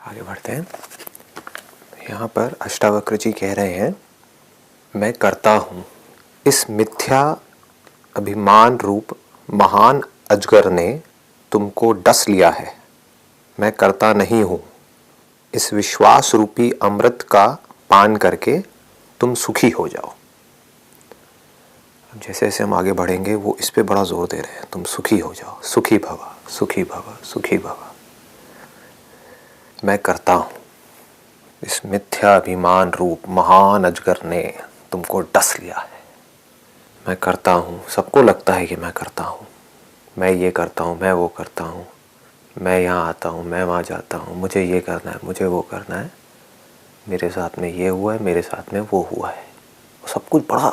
आगे बढ़ते हैं। यहाँ पर अष्टावक्र जी कह रहे हैं, मैं करता हूँ। इस मिथ्या अभिमान रूप महान अजगर ने तुमको डस लिया है। मैं करता नहीं हूँ। इस विश्वास रूपी अमृत का पान करके तुम सुखी हो जाओ। जैसे जैसे हम आगे बढ़ेंगे वो इस पे बड़ा जोर दे रहे हैं, तुम सुखी हो जाओ, सुखी भव, सुखी भव, सुखी भव। मैं करता हूँ। इस मिथ्या अभिमान रूप महान अजगर ने तुमको डस लिया है। मैं करता हूँ, सबको लगता है कि मैं करता हूँ, मैं ये करता हूँ, मैं वो करता हूँ, मैं यहाँ आता हूँ, मैं वहाँ जाता हूँ, मुझे ये करना है, मुझे वो करना है, मेरे साथ में ये हुआ है, मेरे साथ में वो हुआ है। सब कुछ बड़ा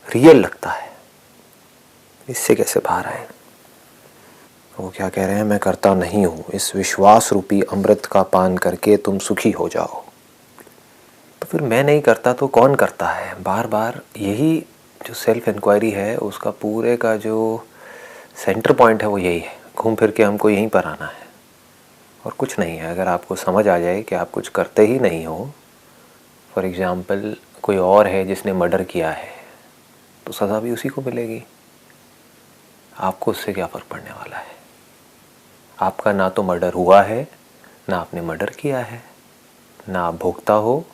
रियल लगता है। इससे कैसे बाहर आए? वो क्या कह रहे हैं, मैं करता नहीं हूँ। इस विश्वास रूपी अमृत का पान करके तुम सुखी हो जाओ। तो फिर मैं नहीं करता तो कौन करता है? बार बार यही जो सेल्फ इंक्वायरी है उसका पूरे का जो सेंटर पॉइंट है वो यही है। घूम फिर के हमको यहीं पर आना है और कुछ नहीं है। अगर आपको समझ आ जाए कि आप कुछ करते ही नहीं हो, फॉर एग्ज़ाम्पल कोई और है जिसने मर्डर किया है तो सज़ा भी उसी को मिलेगी। आपको उससे क्या फ़र्क पड़ने वाला है? आपका ना तो मर्डर हुआ है, ना आपने मर्डर किया है, ना आप भोगता हो,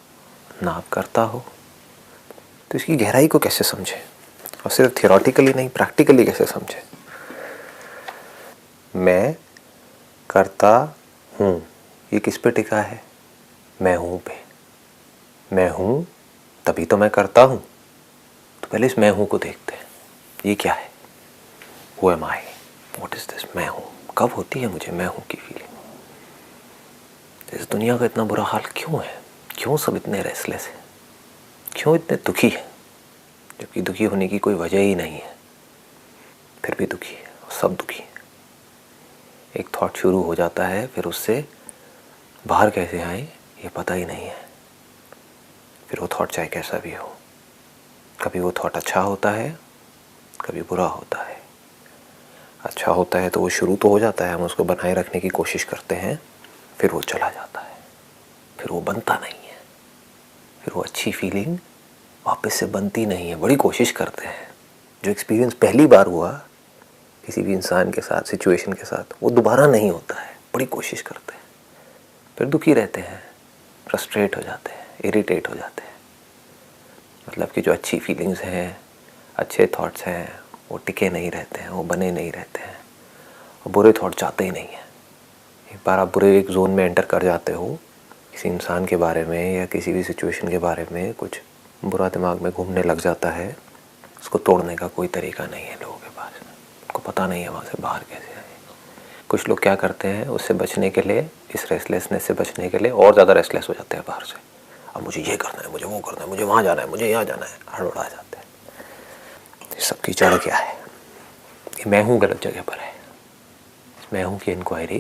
ना आप करता हो। तो इसकी गहराई को कैसे समझें? और सिर्फ थियोरेटिकली नहीं, प्रैक्टिकली कैसे समझें? मैं करता हूँ, ये किस पे टिका है? मैं हूँ पे। मैं हूँ तभी तो मैं करता हूँ। तो पहले इस मैं हूँ को देखते हैं। ये क्या है? Who am I? What is this? मैं हूँ। कब होती है मुझे मैं हूँ की फीलिंग? इस दुनिया का इतना बुरा हाल क्यों है? क्यों सब इतने रेस्टलेस हैं? क्यों इतने दुखी हैं? जबकि दुखी होने की कोई वजह ही नहीं है, फिर भी दुखी है। और सब दुखी हैं। एक थॉट शुरू हो जाता है, फिर उससे बाहर कैसे आए ये पता ही नहीं है। फिर वो थॉट चाहे कैसा भी हो, कभी वो थॉट अच्छा होता है, कभी बुरा होता है। अच्छा होता है तो वो शुरू तो हो जाता है, हम उसको बनाए रखने की कोशिश करते हैं, फिर वो चला जाता है, फिर वो बनता नहीं है, फिर वो अच्छी फीलिंग वापस से बनती नहीं है। बड़ी कोशिश करते हैं। जो एक्सपीरियंस पहली बार हुआ किसी भी इंसान के साथ, सिचुएशन के साथ, वो दोबारा नहीं होता है। बड़ी कोशिश करते हैं, फिर दुखी रहते हैं, फ्रस्ट्रेट हो जाते हैं, इरिटेट हो जाते हैं। मतलब कि जो अच्छी फीलिंग्स हैं, अच्छे थॉट्स हैं, वो टिके नहीं रहते हैं, वो बने नहीं रहते हैं। और बुरे थॉट जाते ही नहीं हैं। एक बार आप बुरे एक जोन में एंटर कर जाते हो, किसी इंसान के बारे में या किसी भी सिचुएशन के बारे में कुछ बुरा दिमाग में घूमने लग जाता है, उसको तोड़ने का कोई तरीका नहीं है लोगों के पास। उनको पता नहीं है वहाँ से बाहर कैसे आए। कुछ लोग क्या करते हैं, उससे बचने के लिए, इस रेस्टलेसनेस से बचने के लिए और ज़्यादा रेस्टलेस हो जाते हैं बाहर से। अब मुझे ये करना है, मुझे वो करना है, मुझे वहाँ जाना है, मुझे यहाँ जाना है, हड़बड़ा जाते हैं। सबकी जड़ क्या है? ये मैं हूँ गलत जगह पर है। मैं हूँ की इंक्वायरी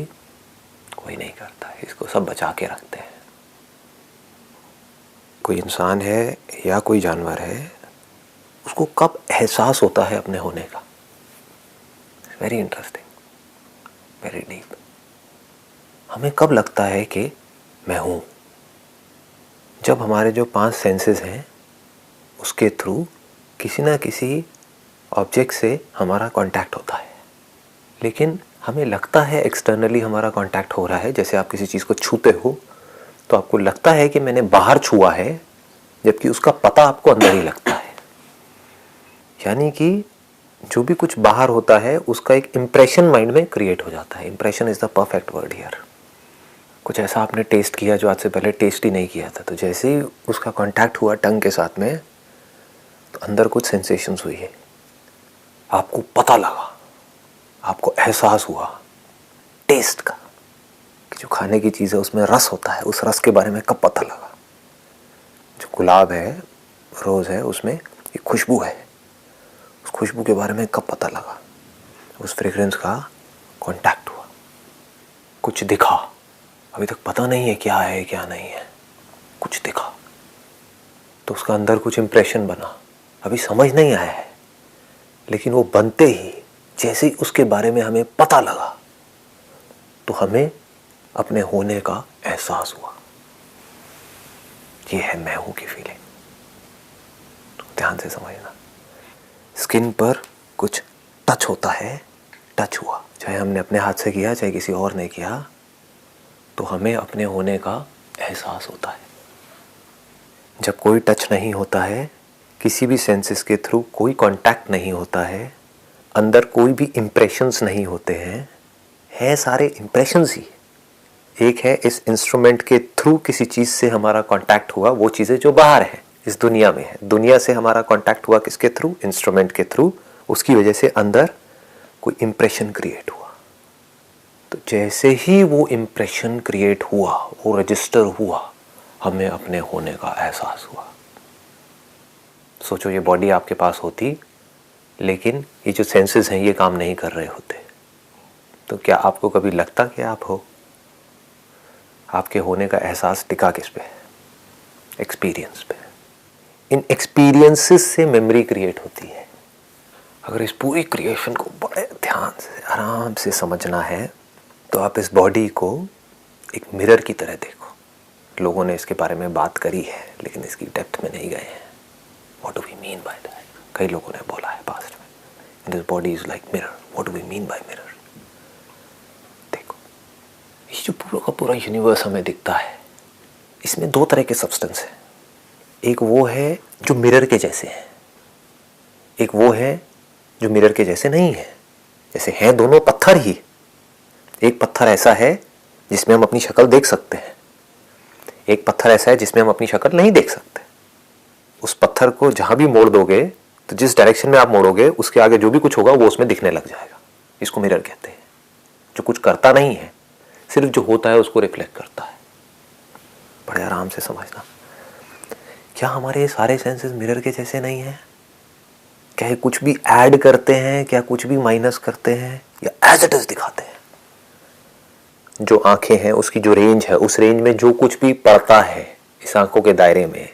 कोई नहीं करता है, इसको सब बचा के रखते हैं। कोई इंसान है या कोई जानवर है, उसको कब एहसास होता है अपने होने का? Very interesting, very deep. हमें कब लगता है कि मैं हूँ? जब हमारे जो 5 सेंसेस हैं उसके थ्रू किसी ना किसी ऑब्जेक्ट से हमारा कांटेक्ट होता है। लेकिन हमें लगता है एक्सटर्नली हमारा कांटेक्ट हो रहा है। जैसे आप किसी चीज़ को छूते हो तो आपको लगता है कि मैंने बाहर छुआ है, जबकि उसका पता आपको अंदर ही लगता है। यानी कि जो भी कुछ बाहर होता है उसका एक इम्प्रेशन माइंड में क्रिएट हो जाता है। Impression is the perfect word here. कुछ ऐसा आपने टेस्ट किया जो आज से पहले टेस्ट ही नहीं किया था, तो जैसे ही उसका कांटेक्ट हुआ टंग के साथ में, तो अंदर कुछ सेंसेशंस हुई है, आपको पता लगा, आपको एहसास हुआ टेस्ट का कि जो खाने की चीज़ है उसमें रस होता है। उस रस के बारे में कब पता लगा? जो गुलाब है, रोज़ है, उसमें एक खुशबू है, उस खुशबू के बारे में कब पता लगा? उस फ्रेग्रेंस का कांटेक्ट हुआ। कुछ दिखा, अभी तक पता नहीं है क्या है क्या नहीं है, कुछ दिखा तो उसका अंदर कुछ इम्प्रेशन बना, अभी समझ नहीं आया है, लेकिन वो बनते ही जैसे ही उसके बारे में हमें पता लगा तो हमें अपने होने का एहसास हुआ। ये है मैं हूं की फीलिंग। तो ध्यान से समझना, स्किन पर कुछ टच होता है, टच हुआ, चाहे हमने अपने हाथ से किया चाहे किसी और ने किया, तो हमें अपने होने का एहसास होता है। जब कोई टच नहीं होता है, किसी भी सेंसेस के थ्रू कोई कांटेक्ट नहीं होता है, अंदर कोई भी इम्प्रेशंस नहीं होते हैं, है सारे इम्प्रेशंस ही। एक है इस इंस्ट्रूमेंट के थ्रू किसी चीज़ से हमारा कांटेक्ट हुआ, वो चीज़ें जो बाहर है इस दुनिया में है। दुनिया से हमारा कांटेक्ट हुआ किसके थ्रू? इंस्ट्रूमेंट के थ्रू। उसकी वजह से अंदर कोई इम्प्रेशन क्रिएट हुआ। तो जैसे ही वो इम्प्रेशन क्रिएट हुआ, वो रजिस्टर हुआ, हमें अपने होने का एहसास हुआ। सोचो ये बॉडी आपके पास होती, लेकिन ये जो सेंसेस हैं ये काम नहीं कर रहे होते, तो क्या आपको कभी लगता कि आप हो? आपके होने का एहसास टिका किस पे? एक्सपीरियंस पे। इन एक्सपीरियंसेस से मेमोरी क्रिएट होती है। अगर इस पूरी क्रिएशन को बड़े ध्यान से आराम से समझना है, तो आप इस बॉडी को एक मिरर की तरह देखो। लोगों ने इसके बारे में बात करी है, लेकिन इसकी डेप्थ में नहीं गए हैं। What do we mean by that? कई लोगों ने बोला है पास्ट में, this body is like mirror. What do we mean by mirror? देखो, ये जो पूरा का पूरा यूनिवर्स हमें दिखता है, इसमें दो तरह के सब्सटेंस हैं। एक वो है जो मिरर के जैसे है, एक वो है जो मिरर के जैसे नहीं है। जैसे हैं दोनों पत्थर ही। एक पत्थर ऐसा है जिसमें हम अपनी शक्ल देख सकते हैं, एक पत्थर ऐसा है जिसमें हम अपनी शक्ल नहीं देख सकते। उस पत्थर को जहां भी मोड़ दोगे, तो जिस डायरेक्शन में आप मोड़ोगे उसके आगे जो भी कुछ होगा वो उसमें दिखने लग जाएगा। इसको मिरर कहते हैं। जो कुछ करता नहीं है, सिर्फ जो होता है उसको रिफ्लेक्ट करता है। बड़े आराम से समझना, क्या हमारे सारे सेंसेस मिरर के जैसे नहीं हैं? क्या ये कुछ भी ऐड करते हैं, क्या कुछ भी माइनस करते हैं, या एज इट इज दिखाते हैं? जो आंखें हैं उसकी जो रेंज है, उस रेंज में जो कुछ भी पड़ता है इस आंखों के दायरे में,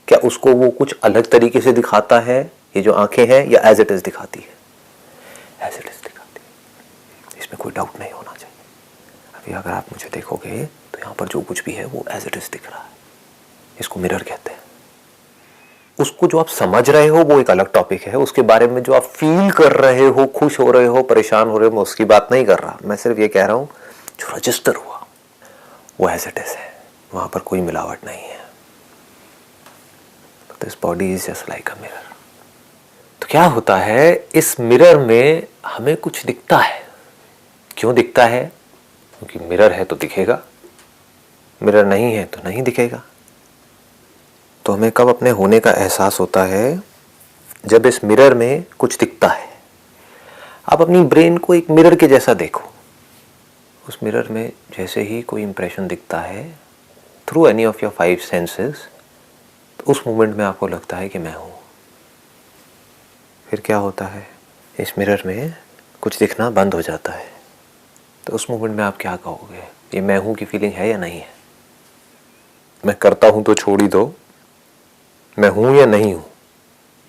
क्या उसको वो कुछ अलग तरीके से दिखाता है, ये जो आंखें हैं, या एज इट इज दिखाती है? एज इट इज दिखाती है। इसमें कोई डाउट नहीं होना चाहिए। अभी अगर आप मुझे देखोगे तो यहाँ पर जो कुछ भी है वो एज इट इज दिख रहा है। इसको मिरर कहते हैं। उसको जो आप समझ रहे हो वो एक अलग टॉपिक है। उसके बारे में जो आप फील कर रहे हो, खुश हो रहे हो, परेशान हो रहे हो, मैं उसकी बात नहीं कर रहा। मैं सिर्फ ये कह रहा हूँ जो रजिस्टर हुआ वो एज इट इज है, वहां पर कोई मिलावट नहीं है। This body is just like a mirror. तो क्या होता है, इस मिरर में हमें कुछ दिखता है। क्यों दिखता है? क्योंकि मिरर है तो दिखेगा, मिरर नहीं है तो नहीं दिखेगा। तो हमें कब अपने होने का एहसास होता है? जब इस मिरर में कुछ दिखता है। आप अपनी ब्रेन को एक मिरर के जैसा देखो। उस मिरर में जैसे ही कोई इंप्रेशन दिखता है through any of your 5 senses, तो उस मोमेंट में आपको लगता है कि मैं हूँ। फिर क्या होता है, इस मिरर में कुछ दिखना बंद हो जाता है। तो उस मोमेंट में आप क्या कहोगे? ये मैं हूँ की फीलिंग है या नहीं है? मैं करता हूँ तो छोड़ ही दो, मैं हूँ या नहीं हूँ?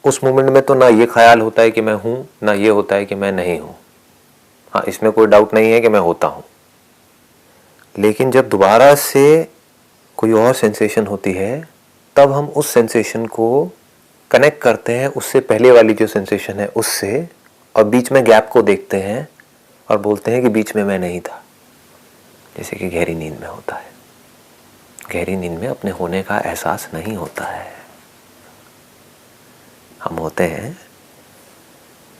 उस मोमेंट में तो ना ये ख्याल होता है कि मैं हूँ, ना ये होता है कि मैं नहीं हूँ। हाँ, इसमें कोई डाउट नहीं है कि मैं होता हूँ। लेकिन जब दोबारा से कोई और सेंसेशन होती है, तब हम उस सेंसेशन को कनेक्ट करते हैं उससे पहले वाली जो सेंसेशन है उससे, और बीच में गैप को देखते हैं और बोलते हैं कि बीच में मैं नहीं था। जैसे कि गहरी नींद में होता है। गहरी नींद में अपने होने का एहसास नहीं होता है। हम होते हैं,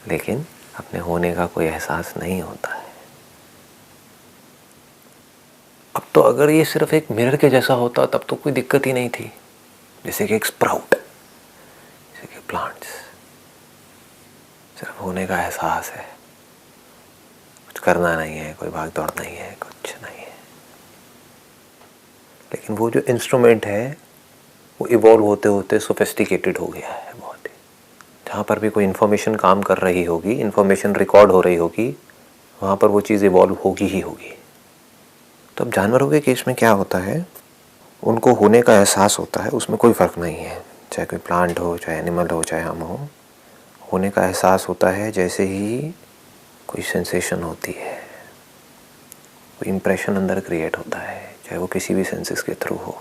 लेकिन अपने होने का कोई एहसास नहीं होता है। अब तो अगर ये सिर्फ एक मिरर के जैसा होता तब तो कोई दिक्कत ही नहीं थी। जैसे कि एक स्प्राउट, जैसे कि प्लांट्स, सिर्फ होने का एहसास है, कुछ करना नहीं है, कोई भाग दौड़ नहीं है, कुछ नहीं है। लेकिन वो जो इंस्ट्रूमेंट है वो इवॉल्व होते होते सोफिस्टिकेटेड हो गया है बहुत ही। जहाँ पर भी कोई इन्फॉर्मेशन काम कर रही होगी, इन्फॉर्मेशन रिकॉर्ड हो रही होगी, वहाँ पर वो चीज़ इवॉल्व होगी ही होगी। तो अब जानवरों के केस में क्या होता है, उनको होने का एहसास होता है, उसमें कोई फ़र्क नहीं है, चाहे कोई प्लांट हो, चाहे एनिमल हो, चाहे हम हो। होने का एहसास होता है जैसे ही कोई सेंसेशन होती है, कोई इम्प्रेशन अंदर क्रिएट होता है, चाहे वो किसी भी सेंसेस के थ्रू हो।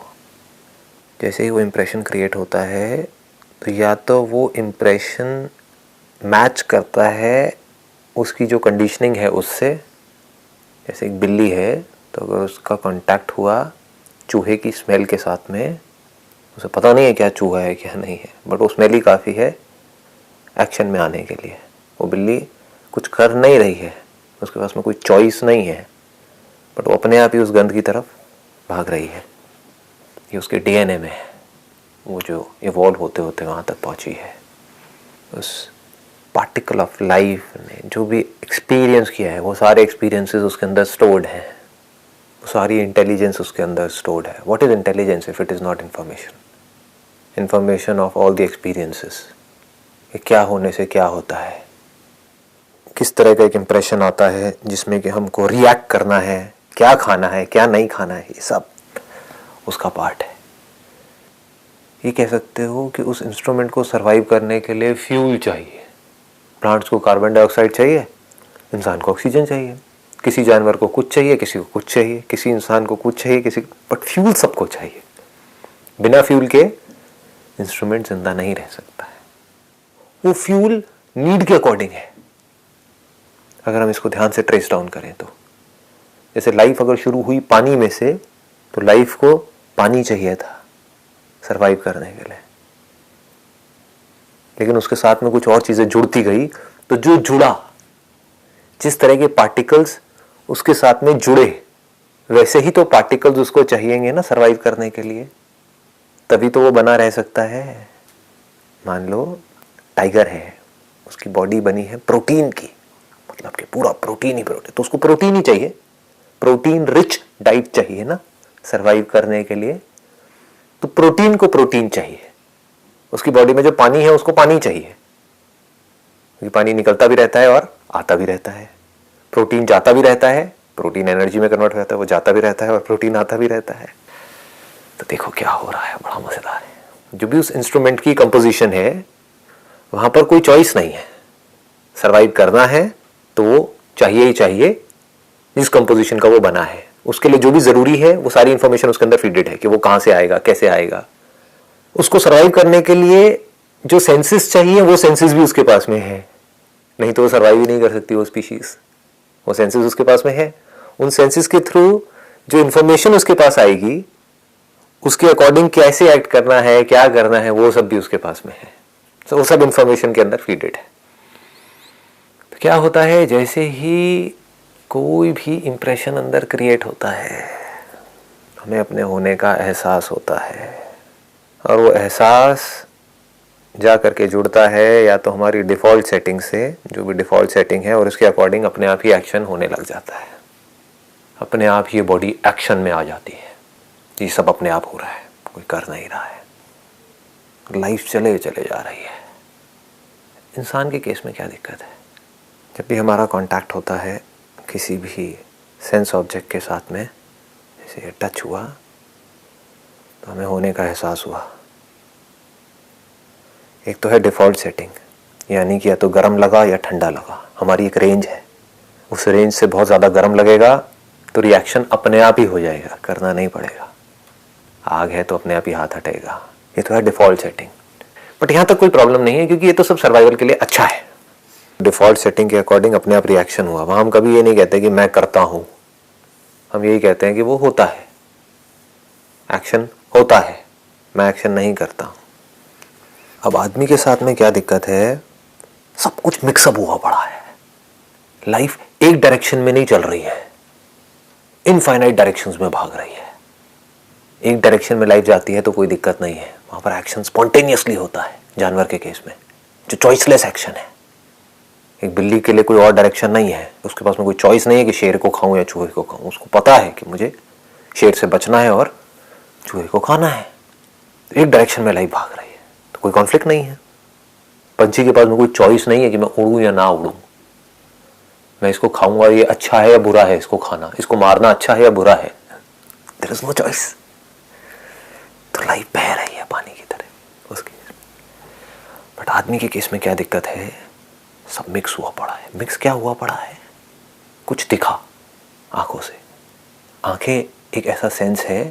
जैसे ही वो इम्प्रेशन क्रिएट होता है तो या तो वो इम्प्रेशन मैच करता है उसकी जो कंडीशनिंग है उससे। जैसे एक बिल्ली है तो अगर उसका कांटेक्ट हुआ चूहे की स्मेल के साथ में, उसे पता नहीं है क्या चूहा है क्या नहीं है, बट वो स्मेल ही काफ़ी है एक्शन में आने के लिए। वो बिल्ली कुछ कर नहीं रही है, उसके पास में कोई चॉइस नहीं है, बट वो अपने आप ही उस गंध की तरफ भाग रही है। ये उसके डीएनए में है, वो जो इवॉल्व होते होते वहाँ तक पहुँची है। उस पार्टिकल ऑफ लाइफ ने जो भी एक्सपीरियंस किया है वो सारे एक्सपीरियंसेस उसके अंदर स्टोर्ड हैं, वो सारी इंटेलिजेंस उसके अंदर स्टोर्ड है। What is intelligence if it is not information? Information of all the experiences, कि क्या होने से क्या होता है, किस तरह का एक इम्प्रेशन आता है जिसमें कि हमको रिएक्ट करना है, क्या खाना है क्या नहीं खाना है, ये सब उसका पार्ट है। ये कह सकते हो कि उस इंस्ट्रूमेंट को सरवाइव करने के लिए फ्यूल चाहिए। प्लांट्स को कार्बन डाइऑक्साइड चाहिए, इंसान को ऑक्सीजन चाहिए, किसी जानवर को कुछ चाहिए, किसी को कुछ चाहिए, किसी इंसान को कुछ चाहिए, किसी, बट फ्यूल सबको चाहिए। बिना फ्यूल के इंस्ट्रूमेंट जिंदा नहीं रह सकता है। वो फ्यूल नीड के अकॉर्डिंग है। अगर हम इसको ध्यान से ट्रेस डाउन करें तो जैसे लाइफ अगर शुरू हुई पानी में से, तो लाइफ को पानी चाहिए था सरवाइव करने के लिए, लेकिन उसके साथ में कुछ और चीजें जुड़ती गई, तो जो जुड़ा, जिस तरह के पार्टिकल्स उसके साथ में जुड़े, वैसे ही तो पार्टिकल्स उसको चाहिएंगे ना सरवाइव करने के लिए, तभी तो वो बना रह सकता है। मान लो टाइगर है, उसकी बॉडी बनी है प्रोटीन की, मतलब कि पूरा प्रोटीन ही प्रोटीन, तो उसको प्रोटीन ही चाहिए, प्रोटीन रिच डाइट चाहिए ना सरवाइव करने के लिए। तो प्रोटीन को प्रोटीन चाहिए, उसकी बॉडी में जो पानी है उसको पानी चाहिए, क्योंकि पानी निकलता भी रहता है और आता भी रहता है। प्रोटीन जाता भी रहता है, प्रोटीन एनर्जी में कन्वर्ट हो जाता है, वो जाता भी रहता है और प्रोटीन आता भी रहता है। तो देखो क्या हो रहा है, बड़ा मजेदार है। जो भी उस इंस्ट्रूमेंट की कंपोजिशन है वहां पर कोई चॉइस नहीं है। सरवाइव करना है तो वो चाहिए ही चाहिए जिस कंपोजिशन का वो बना है। उसके लिए जो भी जरूरी है वो सारी इंफॉर्मेशन उसके अंदर फीडेड है कि वो कहां से आएगा, कैसे आएगा। उसको सरवाइव करने के लिए जो सेंसेस चाहिए वो सेंसेस भी उसके पास में है, नहीं तो वो सरवाइव ही नहीं कर सकती वो स्पीशीज। वो सेंसेस उसके पास में है, उन सेंसेस के थ्रू जो इंफॉर्मेशन उसके पास आएगी उसके अकॉर्डिंग कैसे एक्ट करना है, क्या करना है, वो सब भी उसके पास में है। तो वो सब इंफॉर्मेशन के अंदर फीडेड है। तो क्या होता है, जैसे ही कोई भी इंप्रेशन अंदर क्रिएट होता है, हमें अपने होने का एहसास होता है, और वो एहसास जा करके जुड़ता है या तो हमारी डिफ़ॉल्ट सेटिंग से, जो भी डिफ़ॉल्ट सेटिंग है, और उसके अकॉर्डिंग अपने आप ही एक्शन होने लग जाता है। अपने आप ही बॉडी एक्शन में आ जाती है। ये सब अपने आप हो रहा है, कोई कर नहीं रहा है, लाइफ चले चले जा रही है। इंसान के केस में क्या दिक्कत है? जब भी हमारा कांटेक्ट होता है किसी भी सेंस ऑब्जेक्ट के साथ में, जैसे टच हुआ तो हमें होने का एहसास हुआ। एक तो है डिफ़ॉल्ट सेटिंग, यानी कि या तो गर्म लगा या ठंडा लगा। हमारी एक रेंज है, उस रेंज से बहुत ज़्यादा गर्म लगेगा तो रिएक्शन अपने आप ही हो जाएगा, करना नहीं पड़ेगा। आग है तो अपने आप ही हाथ हटेगा। ये तो है डिफ़ॉल्ट सेटिंग। बट यहाँ तक कोई प्रॉब्लम नहीं है, क्योंकि ये तो सब सर्वाइवल के लिए अच्छा है। डिफ़ॉल्ट सेटिंग के अकॉर्डिंग अपने आप रिएक्शन हुआ, वहाँ हम कभी ये नहीं कहते कि मैं करता हूँ, हम यही कहते हैं कि वो होता है, एक्शन होता है, मैं एक्शन नहीं करता हूँ। अब आदमी के साथ में क्या दिक्कत है, सब कुछ मिक्सअप हुआ पड़ा है। लाइफ एक डायरेक्शन में नहीं चल रही है, इनफाइनाइट डायरेक्शंस में भाग रही है। एक डायरेक्शन में लाइफ जाती है तो कोई दिक्कत नहीं है, वहाँ पर एक्शन स्पॉन्टेनियसली होता है। जानवर के केस में जो चॉइसलेस एक्शन है, एक बिल्ली के लिए कोई और डायरेक्शन नहीं है, उसके पास में कोई चॉइस नहीं है कि शेर को खाऊं या चूहे को खाऊं। उसको पता है कि मुझे शेर से बचना है और चूहे को खाना है। तो एक डायरेक्शन में लाइफ भाग रही है, तो कोई कॉन्फ्लिक्ट नहीं है। पंछी के पास में कोई चॉइस नहीं है कि मैं उड़ूं या ना उड़ूं, मैं इसको खाऊंगा, ये अच्छा है या बुरा है इसको खाना, इसको मारना अच्छा है या बुरा है। There is no choice. तो लाइफ बह रही है पानी की तरह उसकी। बट आदमी के केस में क्या दिक्कत है, सब मिक्स हुआ पड़ा है। मिक्स क्या हुआ पड़ा है, कुछ दिखा आंखों से, आंखें एक ऐसा सेंस है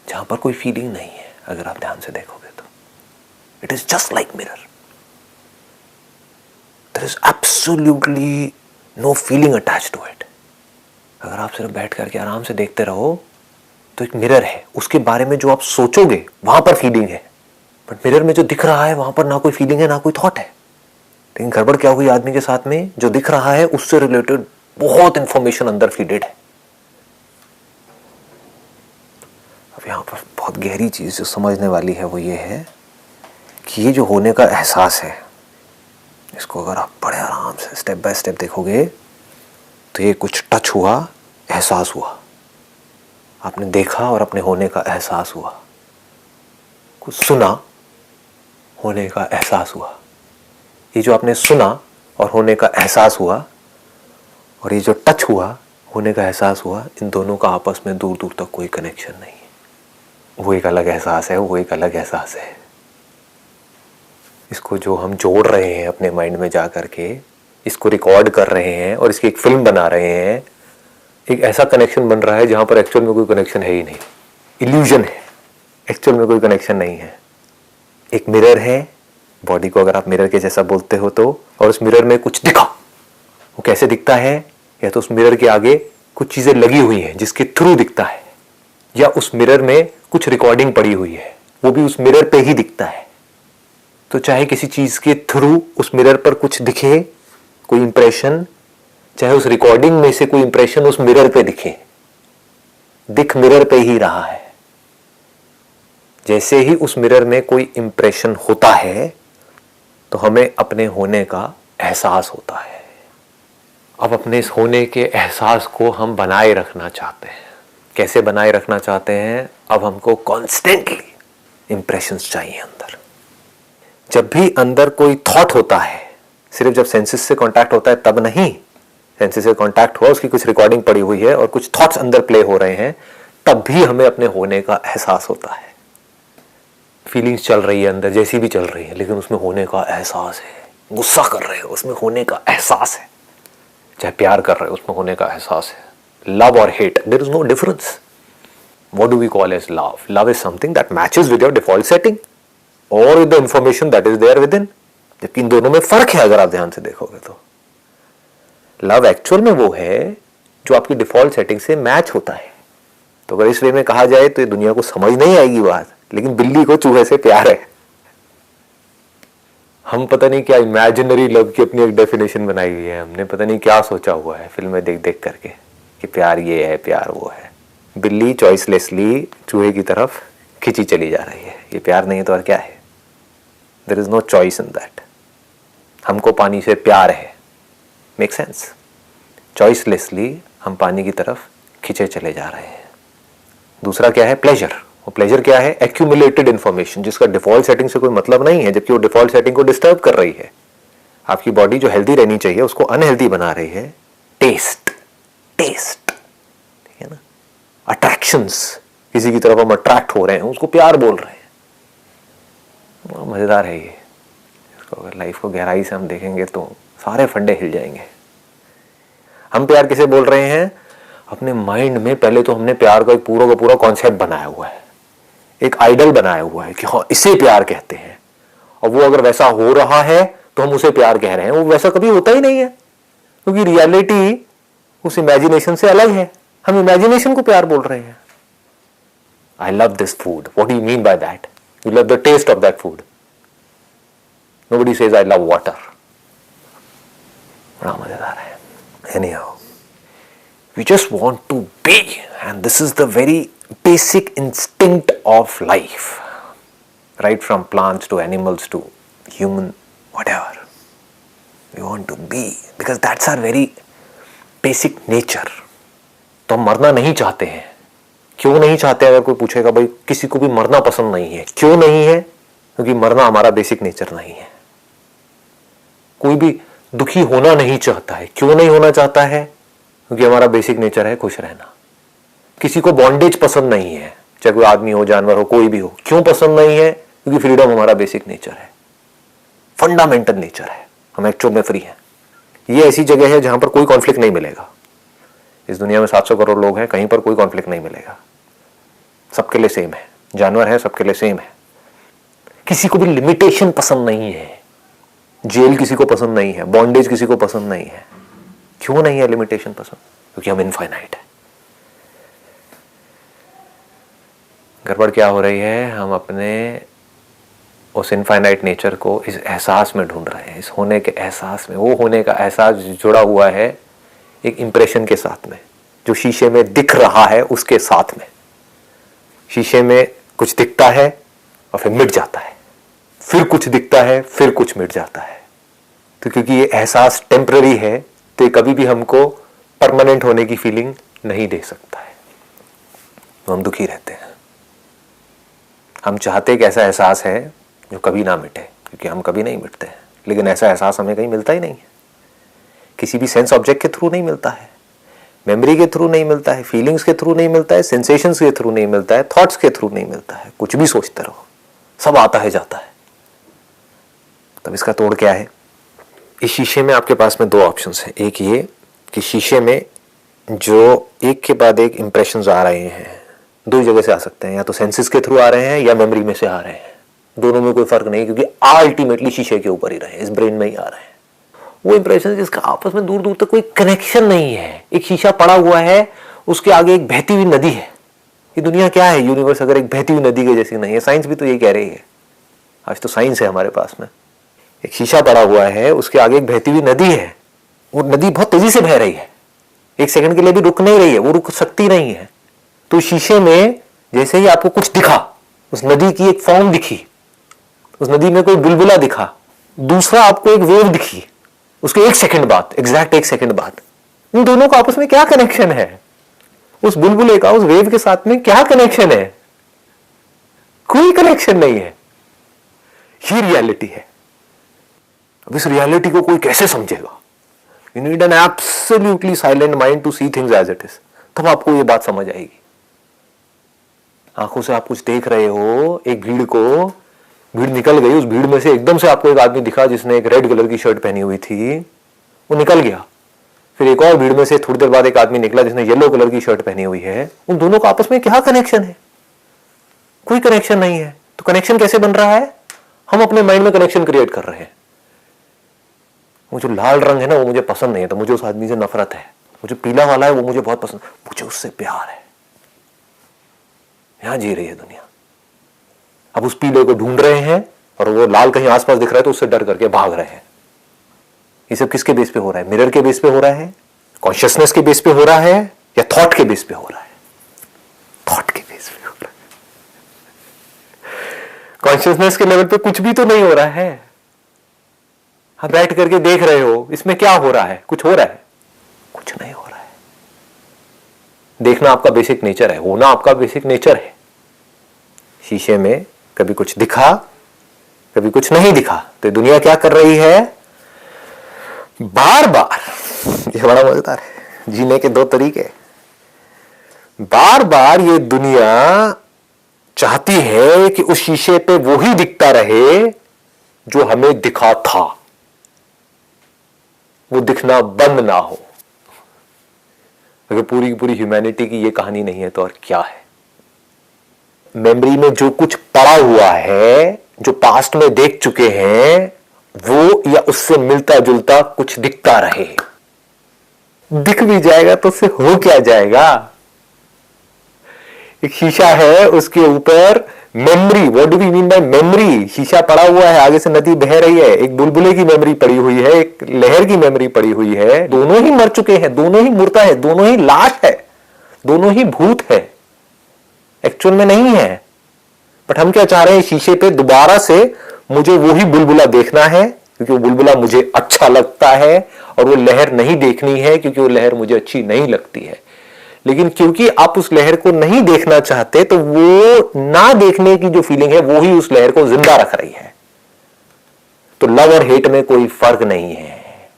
जहां पर कोई फीलिंग नहीं है। अगर आप ध्यान से देखोगे तो it is just like mirror, there is absolutely no feeling attached to it. अगर आप सिर्फ बैठ करके आराम से देखते रहो तो एक मिरर है, उसके बारे में जो आप सोचोगे वहां पर फीलिंग है, बट मिरर में जो दिख रहा है वहां पर ना कोई फीलिंग है ना कोई थॉट है। लेकिन गड़बड़ क्या हुई आदमी के साथ में, जो दिख रहा है उससे रिलेटेड बहुत इंफॉर्मेशन अंदर फीडेड है। अब यहां पर बहुत गहरी चीज जो समझने वाली है वो ये है कि ये जो होने का एहसास है, इसको अगर आप बड़े आराम से स्टेप बाय स्टेप देखोगे तो ये कुछ टच हुआ, एहसास हुआ, आपने देखा और अपने होने का एहसास हुआ, कुछ सुना, होने का एहसास हुआ। ये जो आपने सुना और होने का एहसास हुआ और ये जो टच हुआ, होने का एहसास हुआ, इन दोनों का आपस में दूर दूर तक कोई कनेक्शन नहीं है। वो एक अलग एहसास है, वो एक अलग एहसास है। इसको जो हम जोड़ रहे हैं अपने माइंड में जा करके, इसको रिकॉर्ड कर रहे हैं और इसकी एक फिल्म बना रहे हैं, एक ऐसा कनेक्शन बन रहा है जहां पर एक्चुअल में कोई कनेक्शन है ही नहीं, इल्यूजन है, एक्चुअल में कोई कनेक्शन नहीं है। एक मिरर है, बॉडी को अगर आप मिरर के जैसा बोलते हो तो, और उस मिरर में कुछ दिखा, वो कैसे दिखता है, या तो उस मिरर के आगे कुछ चीजें लगी हुई हैं जिसके थ्रू दिखता है, या उस मिरर में कुछ रिकॉर्डिंग पड़ी हुई है, वो भी उस मिरर पे ही दिखता है। तो चाहे किसी चीज के थ्रू उस मिरर पर कुछ दिखे, कोई इंप्रेशन, चाहे उस रिकॉर्डिंग में से कोई इंप्रेशन उस मिरर पे दिखे, दिख मिरर पे ही रहा है। जैसे ही उस मिरर में कोई इंप्रेशन होता है तो हमें अपने होने का एहसास होता है। अब अपने इस होने के एहसास को हम बनाए रखना चाहते हैं। कैसे बनाए रखना चाहते हैं? अब हमको कॉन्स्टेंटली इंप्रेशंस चाहिए अंदर। जब भी अंदर कोई थॉट होता है, सिर्फ जब सेंसेस से कांटेक्ट होता है तब नहीं, सेंसेस से कांटेक्ट हुआ, उसकी कुछ रिकॉर्डिंग पड़ी हुई है और कुछ थॉट्स अंदर प्ले हो रहे हैं, तब भी हमें अपने होने का एहसास होता है। फीलिंग्स चल रही है अंदर, जैसी भी चल रही है, लेकिन उसमें होने का एहसास है। गुस्सा कर रहे हो, उसमें होने का एहसास है। चाहे प्यार कर रहे हो, उसमें होने का एहसास है। लव और hate, there is no difference. What do we call as love? Love is something that matches with your default setting और with the information that is there within. जबकि इन दोनों में फर्क है अगर आप ध्यान से देखोगे तो। लव एक्चुअल में वो है जो आपकी डिफॉल्ट सेटिंग से मैच होता है। तो अगर इस वे में कहा जाए तो ये दुनिया को समझ नहीं आएगी बात, लेकिन बिल्ली को चूहे से प्यार है। हम पता नहीं क्या इमेजिनरी लव की अपनी एक डेफिनेशन बनाई हुई है, हमने पता नहीं क्या सोचा हुआ है फिल्में देख देख करके कि प्यार ये है, प्यार वो है। बिल्ली चॉइसलेसली चूहे की तरफ खिंची चली जा रही है। ये प्यार नहीं है तो और क्या है? There is no choice in that. हमको पानी से प्यार है, मेक सेंस। चॉइसलेसली हम पानी की तरफ खिंचे चले जा रहे हैं। दूसरा क्या है? प्लेजर। वो प्लेजर क्या है? एक्यूमुलेटेड इंफॉर्मेशन, जिसका डिफॉल्ट सेटिंग से कोई मतलब नहीं है, जबकि वो डिफॉल्ट सेटिंग को डिस्टर्ब कर रही है। आपकी बॉडी जो हेल्दी रहनी चाहिए उसको अनहेल्दी बना रही है। टेस्ट, टेस्ट, ठीक है ना। अट्रैक्शंस, किसी की तरफ हम अट्रैक्ट हो रहे हैं, उसको प्यार बोल रहे हैं। मजेदार है ये। इसको अगर लाइफ को गहराई से हम देखेंगे तो सारे फंडे हिल जाएंगे। हम प्यार किसे बोल रहे हैं? अपने माइंड में पहले तो हमने प्यार का एक पूरा का पूरा कॉन्सेप्ट बनाया हुआ है, एक आइडल बनाया हुआ है कि हाँ इसे प्यार कहते हैं, और वो अगर वैसा हो रहा है तो हम उसे प्यार कह रहे हैं। वो वैसा कभी होता ही नहीं है, क्योंकि रियलिटी उस इमेजिनेशन से अलग है। हम इमेजिनेशन को प्यार बोल रहे हैं। I love this food, what do you mean by that? You love the taste of that food. Nobody says I love water. बड़ा मजेदार है। Anyhow, we just want to be, and this is the very basic instinct of life, right from plants to animals to human, whatever. We want to be because that's our very basic nature. तो हम मरना नहीं चाहते हैं। क्यों नहीं चाहते? अगर कोई पूछेगा भाई किसी को भी मरना पसंद नहीं है, क्यों नहीं है? क्योंकि मरना हमारा बेसिक नेचर नहीं है। कोई भी दुखी होना नहीं चाहता है। क्यों नहीं होना चाहता है? क्योंकि हमारा बेसिक नेचर है खुश रहना। किसी को बॉन्डेज पसंद नहीं है, चाहे कोई आदमी हो, जानवर हो, कोई भी हो। क्यों पसंद नहीं है? क्योंकि फ्रीडम हमारा बेसिक नेचर है, फंडामेंटल नेचर है। हम एक्चुअल में फ्री हैं। ये ऐसी जगह है जहां पर कोई कॉन्फ्लिक्ट नहीं मिलेगा। इस दुनिया में 700 करोड़ लोग हैं, कहीं पर कोई कॉन्फ्लिक्ट नहीं मिलेगा, सबके लिए सेम है। जानवर है, सबके लिए सेम है। किसी को भी लिमिटेशन पसंद नहीं है, जेल किसी को पसंद नहीं है, बॉन्डेज किसी को पसंद नहीं है। क्यों नहीं है लिमिटेशन पसंद? क्योंकि हम इनफाइनाइट है। गड़बड़ क्या हो रही है? हम अपने उस इनफाइनाइट नेचर को इस एहसास में ढूंढ रहे हैं, इस होने के एहसास में। वो होने का एहसास जुड़ा हुआ है एक इंप्रेशन के साथ में, जो शीशे में दिख रहा है उसके साथ में। शीशे में कुछ दिखता है और फिर मिट जाता है, फिर कुछ दिखता है, फिर कुछ मिट जाता है। तो क्योंकि ये एहसास टेम्पररी है, तो ये कभी भी हमको परमानेंट होने की फीलिंग नहीं दे सकता है। तो हम दुखी रहते हैं। हम चाहते एक ऐसा एहसास है जो कभी ना मिटे, क्योंकि हम कभी नहीं मिटते हैं। लेकिन ऐसा एहसास हमें कहीं मिलता ही नहीं है, किसी भी सेंस ऑब्जेक्ट के थ्रू नहीं मिलता है, मेमोरी के थ्रू नहीं मिलता है, फीलिंग्स के थ्रू नहीं मिलता है, सेंसेशंस के थ्रू नहीं मिलता है, थॉट्स के थ्रू नहीं मिलता है। कुछ भी सोचते रहो, सब आता है जाता है। तब इसका तोड़ क्या है? इस शीशे में आपके पास में दो ऑप्शंस हैं। एक ये कि शीशे में जो एक के बाद एक इंप्रेशंस आ रहे हैं, दो जगह से आ सकते हैं, या तो सेंसेस के थ्रू आ रहे हैं या मेमोरी में से आ रहे हैं। दोनों में कोई फर्क नहीं, क्योंकि अल्टीमेटली शीशे के ऊपर ही रहे, इस ब्रेन में ही आ रहे हैं वो इंप्रेशन जिसका आपस में दूर दूर तक कोई कनेक्शन नहीं है। एक शीशा पड़ा हुआ है, उसके आगे एक बहती हुई नदी है। ये दुनिया क्या है? यूनिवर्स अगर एक बहती हुई नदी के जैसी नहीं है। साइंस भी तो यही कह रही है। आज तो साइंस है हमारे पास में। एक शीशा पड़ा हुआ है, उसके आगे एक बहती हुई नदी है। वो नदी बहुत तेजी से बह रही है, एक सेकंड के लिए भी रुक नहीं रही है, वो रुक सकती नहीं है। तो शीशे में जैसे ही आपको कुछ दिखा, उस नदी की एक फॉर्म दिखी, उस नदी में कोई बुलबुला दिखा, दूसरा आपको एक वेव दिखी, उसके एक सेकंड बाद, एग्जैक्ट एक सेकंड बाद, इन दोनों का आपस में क्या कनेक्शन है? उस बुलबुले का उस वेव के साथ में क्या कनेक्शन है? कोई कनेक्शन नहीं है। ये रियलिटी है। अब इस रियलिटी को कोई कैसे समझेगा? You need an absolutely silent mind to see things as it is. तब आपको ये बात समझ आएगी। आंखों से आप कुछ देख रहे हो, एक भीड़ निकल गई, उस भीड़ में से एकदम से आपको एक आदमी दिखा जिसने एक रेड कलर की शर्ट पहनी हुई थी, वो निकल गया। फिर एक और भीड़ में से थोड़ी देर बाद एक आदमी निकला जिसने येलो कलर की शर्ट पहनी हुई है। उन दोनों का आपस में क्या कनेक्शन है? कोई कनेक्शन नहीं है। तो कनेक्शन कैसे बन रहा है? हम अपने माइंड में कनेक्शन क्रिएट कर रहे हैं। वो जो लाल रंग है ना, वो मुझे पसंद नहीं है, तो मुझे उस आदमी से नफरत है। वो जो पीला वाला है, वो मुझे बहुत पसंद, मुझे उससे प्यार है। यहां जी रही है दुनिया। अब उस पीले को ढूंढ रहे हैं और वो लाल कहीं आसपास दिख रहा है तो उससे डर करके भाग रहे हैं। ये सब किसके बेस पे हो रहा है? मिरर के बेस पे हो रहा है, कॉन्शियसनेस के बेस पे हो रहा है, या थॉट के बेस पे हो रहा है? थॉट के बेस पे हो रहा है। कॉन्शियसनेस के लेवल पे कुछ भी तो नहीं हो रहा है। आप बैठ करके देख रहे हो, इसमें क्या हो रहा है? कुछ हो रहा है? कुछ नहीं हो रहा है। देखना आपका बेसिक नेचर है, होना आपका बेसिक नेचर है। शीशे में कभी कुछ दिखा, कभी कुछ नहीं दिखा। तो दुनिया क्या कर रही है? बार बार, ये बड़ा मजेदार है, जीने के दो तरीके। बार बार ये दुनिया चाहती है कि उस शीशे पे वो ही दिखता रहे जो हमें दिखा था, वो दिखना बंद ना हो। अगर पूरी पूरी ह्यूमैनिटी की ये कहानी नहीं है तो और क्या है? मेमोरी में जो कुछ पड़ा हुआ है, जो पास्ट में देख चुके हैं, वो या उससे मिलता जुलता कुछ दिखता रहे। दिख भी जाएगा तो उससे हो क्या जाएगा? एक शीशा है, उसके ऊपर memory, what do we mean by memory? शीशा पड़ा हुआ है, आगे से नदी बह रही है, एक बुलबुले की मेमोरी पड़ी हुई है, एक लहर की मेमोरी पड़ी हुई है। दोनों ही मर चुके हैं, दोनों ही मूर्ता है, दोनों ही लाश है, दोनों ही भूत है, एक्चुअल में नहीं है। बट हम क्या चाह रहे हैं? शीशे पे दोबारा से मुझे वो ही बुलबुला देखना है, क्योंकि वो बुलबुला मुझे अच्छा लगता है, और वो लहर नहीं देखनी है क्योंकि वो लहर मुझे अच्छी नहीं लगती है। लेकिन क्योंकि आप उस लहर को नहीं देखना चाहते, तो वो ना देखने की जो फीलिंग है वो ही उस लहर को जिंदा रख रही है। तो लव और हेट में कोई फर्क नहीं है।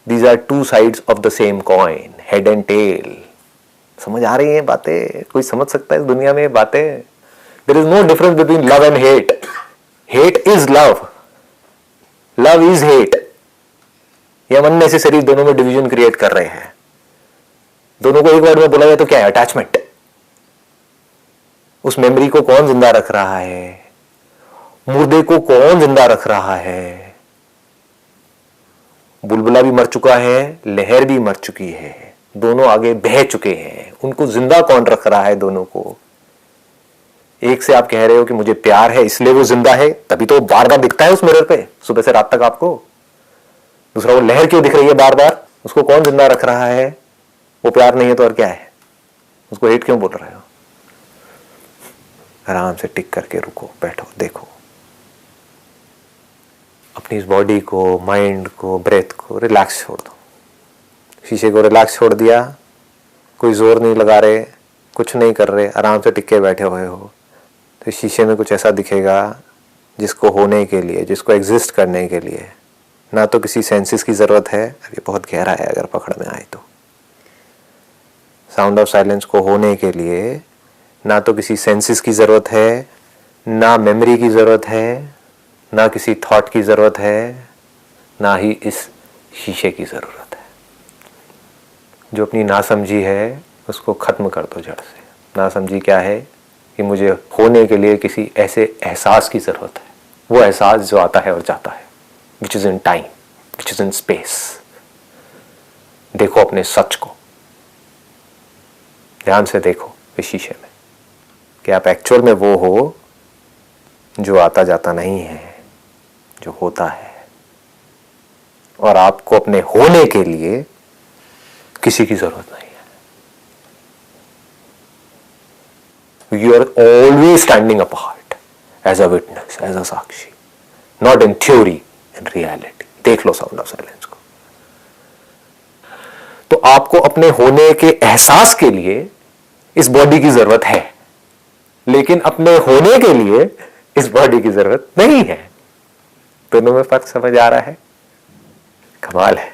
These are two sides of the same coin, head and tail. समझ आ रही है बातें? कोई समझ सकता है इस दुनिया में बातें? There is no difference between love and hate. Hate is love, love is hate. ये हम अननेसेसरी दोनों में डिवीजन क्रिएट कर रहे हैं। दोनों को एक वर्ड में बोला जाए तो क्या है? अटैचमेंट। उस मेमोरी को कौन जिंदा रख रहा है? मुर्दे को कौन जिंदा रख रहा है? बुलबुला भी मर चुका है, लहर भी मर चुकी है, दोनों आगे बह चुके हैं। उनको जिंदा कौन रख रहा है दोनों को? एक से आप कह रहे हो कि मुझे प्यार है इसलिए वो जिंदा है, तभी तो बार बार दिखता है उस मिरर पे सुबह से रात तक आपको। दूसरा, वो लहर क्यों दिख रही है बार बार? उसको कौन जिंदा रख रहा है? वो प्यार नहीं है तो और क्या है? उसको हेट क्यों बोल रहे हो? आराम से टिक करके रुको, बैठो, देखो अपनी इस बॉडी को, माइंड को, ब्रेथ को रिलैक्स छोड़ दो। शीशे को रिलैक्स छोड़ दिया, कोई जोर नहीं लगा रहे, कुछ नहीं कर रहे, आराम से टिक के बैठे हुए हो, तो शीशे में कुछ ऐसा दिखेगा जिसको होने के लिए, जिसको एग्जिस्ट करने के लिए ना तो किसी सेंसेस की ज़रूरत है। अब ये बहुत गहरा है अगर पकड़ में आए तो। साउंड ऑफ साइलेंस को होने के लिए ना तो किसी सेंसेस की ज़रूरत है, ना मेमोरी की ज़रूरत है, ना किसी थॉट की ज़रूरत है, ना ही इस शीशे की ज़रूरत है। जो अपनी नासमझी है उसको ख़त्म कर दो जड़ से। नासमझी क्या है? कि मुझे होने के लिए किसी ऐसे एहसास की ज़रूरत है, वो एहसास जो आता है और जाता है, which is in time, which is in space. देखो अपने सच को, ध्यान से देखो इस शीशे में कि आप एक्चुअल में वो हो जो आता जाता नहीं है, जो होता है। और आपको अपने होने के लिए किसी की जरूरत नहीं है। You are always standing apart as a witness, as a Sakshi, not in theory, in reality. देख लो साउंड ऑफ साइलेंस को। तो आपको अपने होने के एहसास के लिए इस बॉडी की जरूरत है, लेकिन अपने होने के लिए इस बॉडी की जरूरत नहीं है। दोनों में फर्क समझ आ रहा है? कमाल है।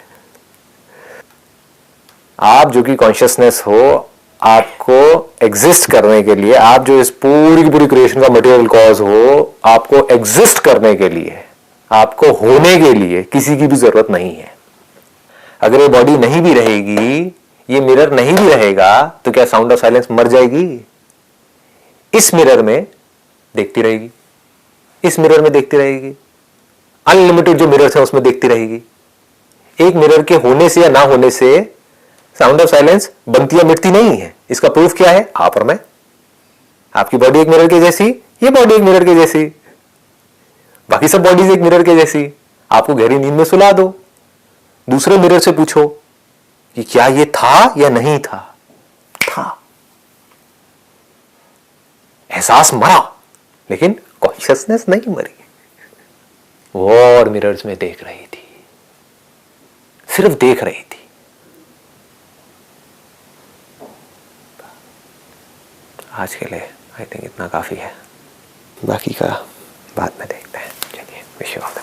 आप जो कि कॉन्शियसनेस हो, आपको एग्जिस्ट करने के लिए, आप जो इस पूरी की पूरी क्रिएशन का मटेरियल कॉज हो, आपको एग्जिस्ट करने के लिए, आपको होने के लिए किसी की भी जरूरत नहीं है। अगर ये बॉडी नहीं भी रहेगी, ये मिरर नहीं भी रहेगा, तो क्या साउंड ऑफ साइलेंस मर जाएगी? इस मिरर में देखती रहेगी, इस मिरर में देखती रहेगी, अनलिमिटेड जो मिरर्स हैं उसमें देखती रहेगी। एक मिरर के होने से या ना होने से साउंड ऑफ साइलेंस बनती या मिटती नहीं है। इसका प्रूफ क्या है? आप और मैं। आपकी बॉडी एक मिरर के जैसी, ये बॉडी एक मिरर के जैसी, बाकी सब बॉडीज एक मिरर के जैसी। आपको गहरी नींद में सुला दो, दूसरे मिरर से पूछो कि क्या ये था या नहीं था? था। एहसास मरा, लेकिन कॉन्शियसनेस नहीं मरी। वो और मिरर्स में देख रही थी, सिर्फ देख रही थी। आज के लिए आई थिंक इतना काफी है, बाकी का बाद में देखते हैं। चलिए, wish you all the best.